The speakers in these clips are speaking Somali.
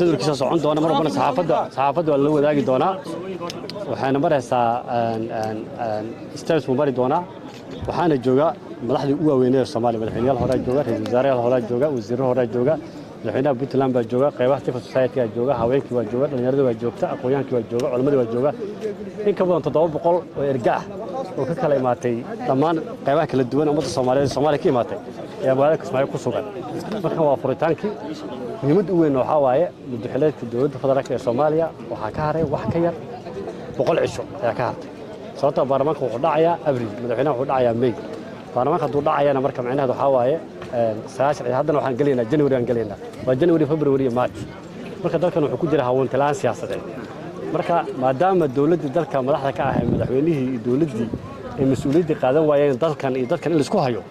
jadwalkiisa socon doona mar walbana saxaafadda waa la wadaagi doonaa waxaana maraysaa steps mu mari doonaa waxaana jooga madaxdii ugu waaweynaa Soomaaliya madaxweynaha hore jooga ra'iisul wasaaraha hore jooga wasiirro hore jooga madaxweynaha Puntland baa jooga qaybaha civil society ga jooga haweenkii waa jooga dhalinyarada waa joogta aqoonyahankii waa jooga culimadii waa jooga in ka badan 700 oo erga ah oo ka kala imaatay dhammaan qaybaha kala duwan ummadda Soomaaliya ka imaatay ee magaalada Kismaayo ku sugan marka waa furitaankii muhiimad weyn waxa waaye madaxweynaha dowladda federaalka ee Soomaaliya waxa ka haray wax ka yar 100 cisho ayaa ka hartay sababta baarlamaanka wuxuu dhacayaa abriil madaxweynaha wuxuu dhacayaa May baarlamaanka hadduu dhacayana marka macnaheedu waxa waaye sagaashan haddana waxaan galeynaa January aan galeynaa waa January February iyo March marka dalkan wuxuu ku jira hawoontalaan siyaasadeed marka maadaama dawladda dalka madaxda ka ah madaxweynihii iyo dawladdii ay mas'uuliyadda qaadan waayeen dalkan iyo dadkan in la isku hayo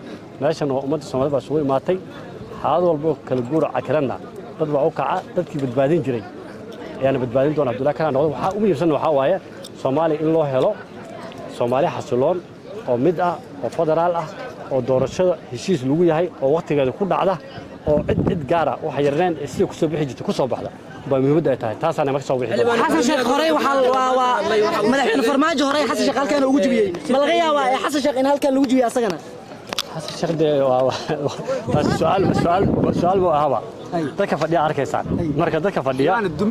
meeshan oo ummadda Soomaaliyeed baa isugu imaatay xaalad walba kala guur cakiranna dad baa u kaca dadkii badbaadin jiray ayaan badbaadin doona Abdullaahi kana noqdo waxa ugu muhiimsan waxa waaye Soomaali in loo helo Soomaali xasiloon oo mid ah oo federaal ah oo doorashada heshiis lagu yahay oo waqtigeeda ku dhacda oo cid gaar ah waxa yarnaan si ku soo bixi jirtay ku soo baxda baa muhiimad ay tahay taasana ma soo bixi xasan sheekh horey waxa madaxweyne farmaajo horey xasan sheekh halkan ugu jibiyay ma laga yaabaa xasan sheekh in halkan lagu jibiyo asagana xasan sheekh waa su'aal buu ahaba dadka fadhiya arkaysan marka dadka fadhiya